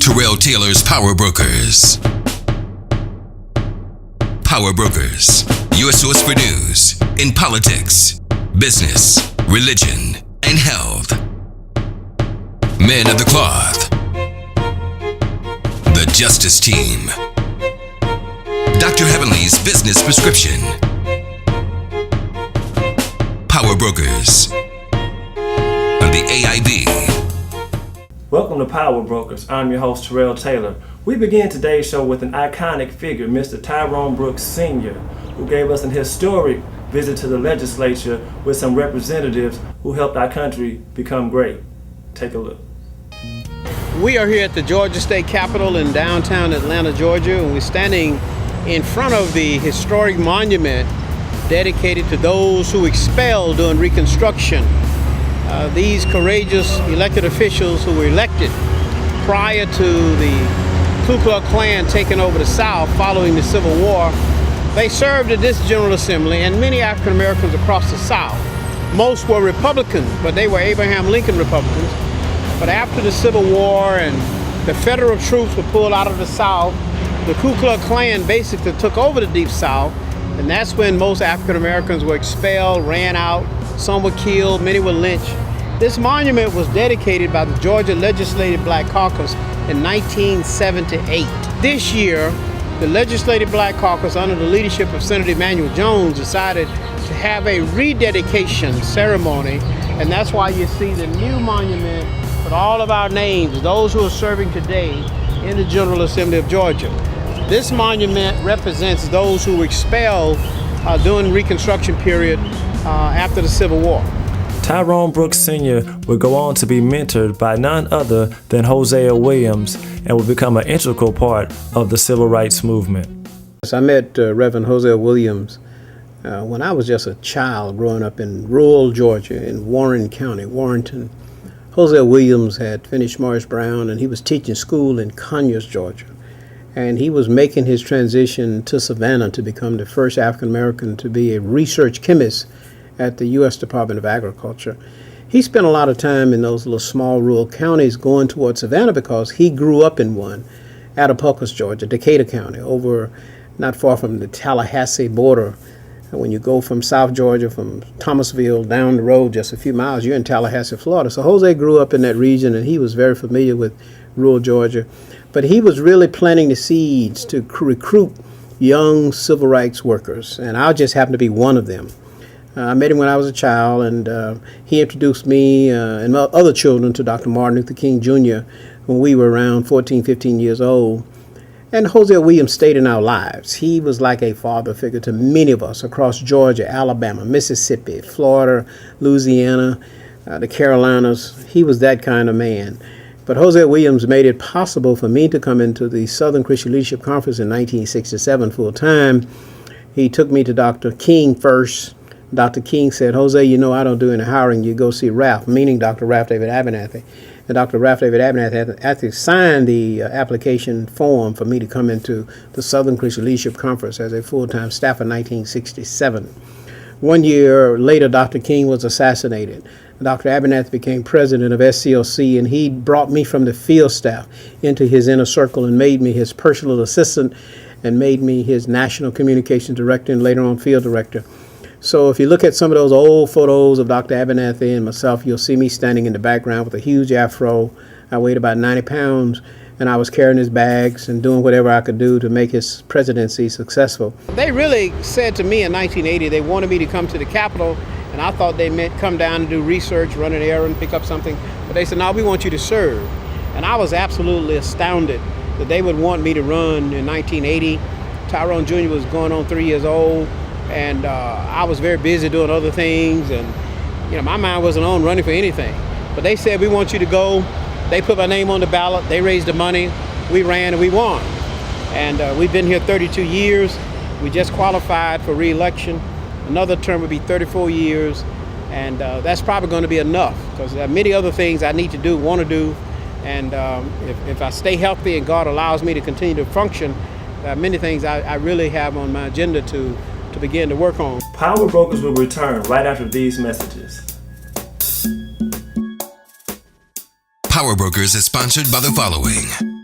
Terrell Taylor's Power Brokers. Power Brokers, your source for news in politics, business, religion, and health. Men of the Cloth. The Justice Team. Dr.Heavenly's Business Prescription. Power Brokers on the AIB. Welcome to Power Brokers. I'm your host, Terrell Taylor. We begin today's show with an iconic figure, Mr. Tyrone Brooks Sr., who gave us an historic visit to the legislature with some representatives who helped our country become great. Take a look. We are here at the Georgia State Capitol in downtown Atlanta, Georgia, and we're standing in front of the historic monument dedicated to those who expelled during Reconstruction. These courageous elected officials who were elected prior to the Ku Klux Klan taking over the South following the Civil War, they served at this General Assembly, and many African Americans across the South. Most were Republicans, but they were Abraham Lincoln Republicans. But after the Civil War and the federal troops were pulled out of the South, the Ku Klux Klan basically took over the Deep South, and that's when most African Americans were expelled, ran out, some were killed, many were lynched. This monument was dedicated by the Georgia Legislative Black Caucus in 1978. This year, the Legislative Black Caucus, under the leadership of Senator Emanuel Jones, decided to have a rededication ceremony, and that's why you see the new monument with all of our names, those who are serving today in the General Assembly of Georgia. This monument represents those who were expelled during the Reconstruction period after the Civil War. Tyrone Brooks Sr. would go on to be mentored by none other than Hosea Williams and would become an integral part of the civil rights movement. I met Reverend Hosea Williams when I was just a child growing up in rural Georgia in Warren County, Warrenton. Hosea Williams had finished Morris Brown and he was teaching school in Conyers, Georgia. And he was making his transition to Savannah to become the first African American to be a research chemist at the U.S. Department of Agriculture. He spent a lot of time in those little small rural counties going towards Savannah because he grew up in one, Attapulgos, Georgia, Decatur County, over not far from the Tallahassee border. And when you go from South Georgia, from Thomasville down the road just a few miles, you're in Tallahassee, Florida. So Jose grew up in that region and he was very familiar with rural Georgia. But he was really planting the seeds to recruit young civil rights workers, and I just happened to be one of them. I met him when I was a child, and he introduced me and other children to Dr. Martin Luther King Jr. when we were around 14, 15 years old. And Hosea Williams stayed in our lives. He was like a father figure to many of us across Georgia, Alabama, Mississippi, Florida, Louisiana, the Carolinas. He was that kind of man. But Hosea Williams made it possible for me to come into the Southern Christian Leadership Conference in 1967 full time. He took me to Dr. King first. Dr. King said, Jose, you know I don't do any hiring. You go see Ralph, meaning Dr. Ralph David Abernathy. And Dr. Ralph David Abernathy actually signed the application form for me to come into the Southern Christian Leadership Conference as a full-time staff in 1967. 1 year later, Dr. King was assassinated. Dr. Abernathy became president of SCLC, and he brought me from the field staff into his inner circle and made me his personal assistant and made me his national communications director and later on field director. So if you look at some of those old photos of Dr. Abernathy and myself, you'll see me standing in the background with a huge afro. I weighed about 90 pounds, and I was carrying his bags and doing whatever I could do to make his presidency successful. They really said to me in 1980 they wanted me to come to the Capitol, and I thought they meant come down and do research, run an errand, pick up something. But they said, no, we want you to serve. And I was absolutely astounded that they would want me to run in 1980. Tyrone Jr. was going on 3 years old. And I was very busy doing other things, and my mind wasn't on running for anything. But they said, we want you to go. They put my name on the ballot. They raised the money. We ran and we won. And we've been here 32 years. We just qualified for re-election. Another term would be 34 years. And that's probably going to be enough because there are many other things I need to do, want to do. And if I stay healthy and God allows me to continue to function, there are many things I really have on my agenda to begin to work on. Power Brokers will return right after these messages. Power Brokers is sponsored by the following.